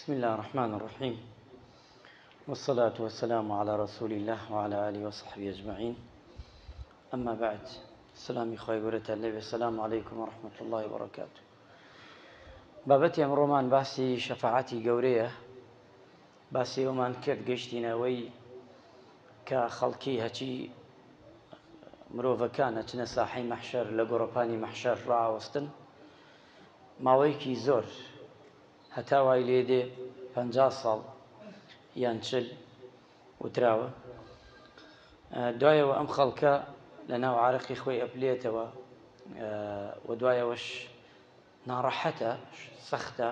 بسم الله الرحمن الرحيم، والصلاة والسلام على رسول الله وعلى آله وصحبه أجمعين. أما بعد، السلام خوي قرة الليل، السلام عليكم ورحمة الله وبركاته. بابتي أمرومان باسي شفاعتي قورية، باسي ومان كرد قشتيناوي كخلقي هاتي مروفا كانت نساحي محشر لقرباني محشر راوستن ماويكي زور هەتاوای لێدێ 50 ساڵ یان 40 وتراوە. دوایەوە ئەم خەڵکە لە ناو عارەقی خۆی ئەپلێتەوە و دوایەوەش ناڕەحەتە، سەختە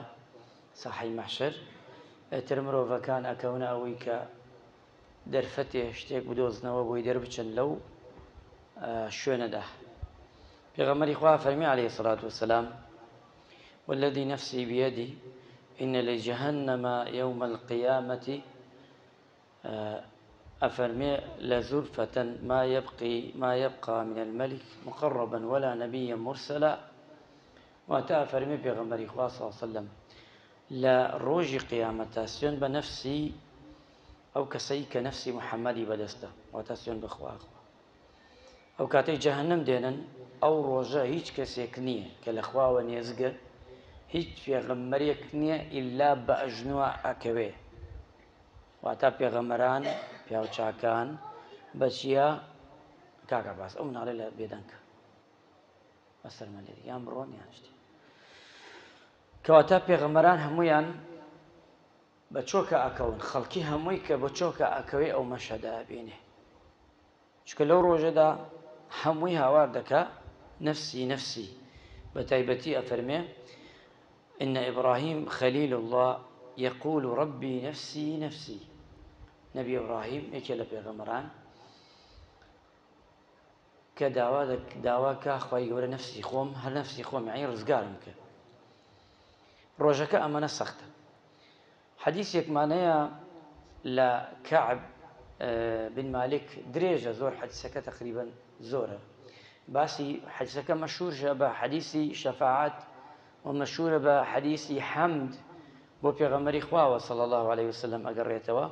ساحەی مەحشەر. ئێتر مرۆڤەکان ئەکەونە ئەوەی کە دەرفەتێ شتێک بدۆزنەوە بۆی دەربچن لەو شوێنەدا. پێغەمبەری خوا فەرمی عەلەیهی سەڵات وەسەلام: والذي نفسي بيدي إن لجهنم يوم القيامة أفرمي لزرفة ما يبقى من الملك مقربا ولا نبيا مرسلا. واتا أفرمي بيغمبر إخوة صلى الله عليه وسلم لا روج قيامة سيون بنفسي أو كسي كنفسي محمدي بدسته واتا سيون بخواه أو كاتي جهنم دينا أو روجا هيج كسيكنية كالأخوة ونيزقه هیچ پێغەمبەرێک نییە ئیلا بە ئەژنوە ئەکەوێ. واتە پێغەمبەران پیاوچاکان بەچیە کاکە باس ئەو مناڵێ لە بێدەنگە بەسەرمە لێدە یان بڕۆن یان شتێ. کەواتە پێغەمبەران هەموویان بە چۆکە ئەکەون، خەڵکی هەمووی کە بە چۆکە ئەکەوێ ئەو مەشەدە ئەبینێ، چکە لەو ڕۆژەدا هەمووی هاوار دەکا نەفسی نەفسی. بە تایبەتی ئەفەرمێ: إن إبراهيم خليل الله يقول ربي نفسي نفسي. نبي إبراهيم يكلا بيغمران كداواك أخوي يقول نفسي خوم، هل نفسي خوم يعني رزقارمك روجك أمانة سخطة. حديث معناه لكعب بن مالك دريجة زور حديثك تقريبا زورة، باسي حديثك مشهور شبه حديثي شفاعات ومشهورة بحديث حمد بو پیغمبری خوا صلى الله عليه وسلم أقريتوا.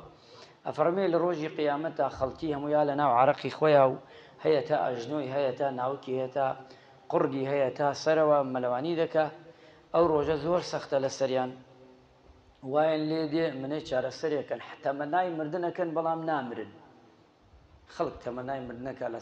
أفرمي لروجي قيامتها خلقي همويا لنا وعرقي خويا هيتا أجنوي هيتا ناوكي هيتا قردي هيتا سروا ملواني دكا أو روجا زور سخت للسريان وين ليدي من يشار السريا كان حتى مناي مردنا كان بلام نامرن خلق تمناي مردنا كان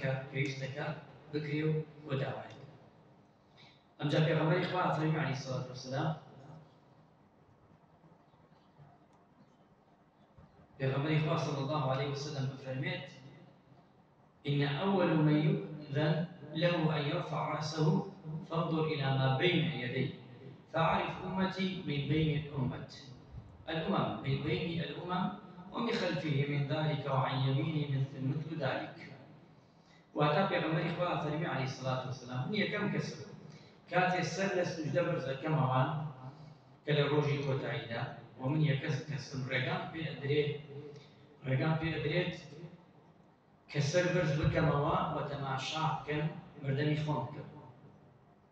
کە پێویستەکە بکرێ و داوای ئەمجا پێغەمبەری خوا فەرمی عەلەیهی سەڵات وەسەلام پێغەمبەری خوا صلی الله عليه وسلم بفەرمێت إن أول من يؤذن له أن يرفع رأسه فانظر إلى ما بين يديه فأعرف أمتي من بين الأمم من بين الأمم ومن خلفه من ذلك وعن يمينه مثل ذلك وأتى بيغمبر إخوة فرمي عليه الصلاة والسلام هي كم كسر كاتي السلس مجدبر كما وان كلا روجي كوتايدا ومن يكسر رقام بأدريت كسر برز بكما وتماشى كم مردمي خون كم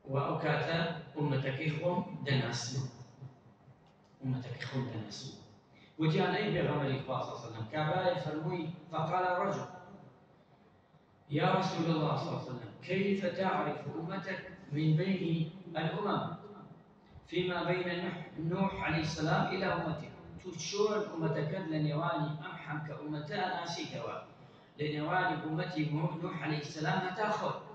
وأوكاتا أمتك إخوة دناسو أمتك إخوة دناسو وجاء أي بيغمبر إخوة صلى الله عليه وسلم كعباية فرموي فقال رجل يا رسول الله صلى الله عليه وسلم كيف تعرف أمتك من بين الأمم فيما بين نوح عليه السلام إلى أمته تشون أمتك لنيواني أمحم كأمتا ناسي كوا لنيواني أمتي نوح عليه السلام هتاخذ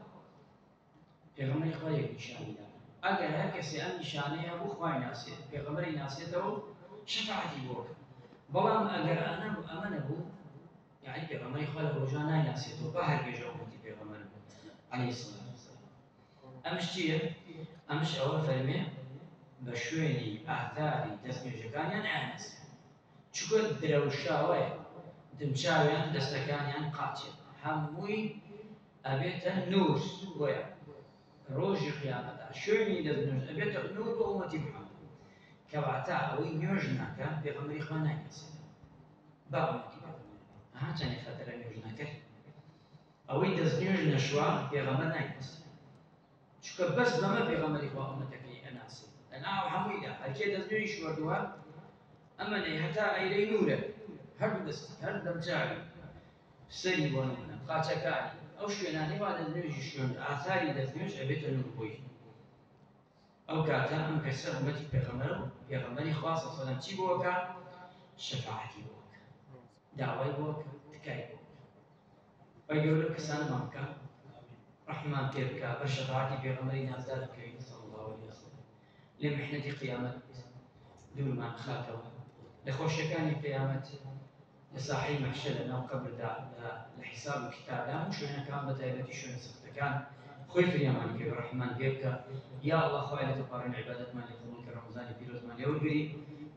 پێغەمبەری خوا یەک نیشانی دانا ئەگەر هەر کەسێ ئەم نیشانەیە بۆ خوای ناسێت پێغەمبەری ناسێتەوە شەفاعەتی بۆ بکە بەڵام ئەگەر ئەمە نەبوو یعنی پێغەمبەری خوا لە ڕۆژان نایناسێتەوە با هەرگێژە ئومەتی پێغەمبەر عەلەیهی سەڵات وەسەلام ئەمش چییە؟ ئەمش ئەوە فەرمێ بە شوێنی ئاثاری دەستنوێژەکانیان نایاناسێت چونکە درەوشاوەیە دمچاویان دەستەکانیان قاچێت هەمووی ئەبێتە نور بۆیان ڕۆژی قیامەتە شوێنی دەستنوێژ ئەبێتە نور بۆ ئومەتی محەممەد کەواتە ئەوەی نوێژ ناکە پێغەمبەری خوا نایناسێت با ئومەتی پێغەمبەر چەندی خەتەرە نوێژ نەکرد ئەوەی دەستنوێژ نەشووە پێغەمبەر نایناسێت چونکە بەس بەمە پێغەمبەری خوا ئومەتەکەی ئەناسێت لەناو هەموویدا هەرکێ دەستنوێژی شوەردووە ئەمەنەی هەتا ئەیرەی نورە هەردوو دەستی هەر دەمچاوی سەری بۆ نمونە قاچەکانی ئەو شوێنانەی وا دەستنوێژی شوێن ئاثاری دەستنوێژ ئەبێتە نور بۆی ئەو کاتە ئەم کەسە ئومەتی پێغەمبەرە و پێغەمبەری خوا صلی الله علیه و سلم چی بۆ بکە؟ شەفاعەتی بۆ بکە داوای بۆ بکە تکای بۆ بکە خۆی گەورە کەسانمان بکە ڕەحمان پێ بکە بە شەفاعەتی پێغەمبەری نازدار بکەوین صلی الله عليه وسلم لێ محنەتی قیامەت دوورمان خاتەوە لە خۆشیەکانی قیامەت لە ساحەی مەحشەر لەناو قەبردا لە حیساب و کتابدا هەموو شوێنەکان بەتایبەتی شوێنە سەختەکان خۆی فریامانی پێ ڕەحمان پێ بکە یا ئەڵڵا خوای لە تۆپەڕێن عیبادەتمان لێ قبوڵ کە ڕەمەزانی پیرۆزمان لێ وەرگری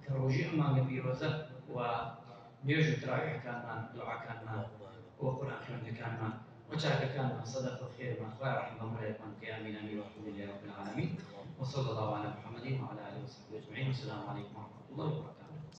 کە ڕۆژی ئەم مانگە پیرۆزە و نوێژ و تراویحەکانمان دوعاکانمان بۆ قورئان خوێندنەکانمان وچاکەکانمان سەدەقە و خێرمان خوای ڕەحمان بەڕێمان بکە ئامین ئامین والحەمدولله رب العالمین وصلى الله على محمد وعلى آله وصحبه أجمعين والسلام عليكم ورحمة الله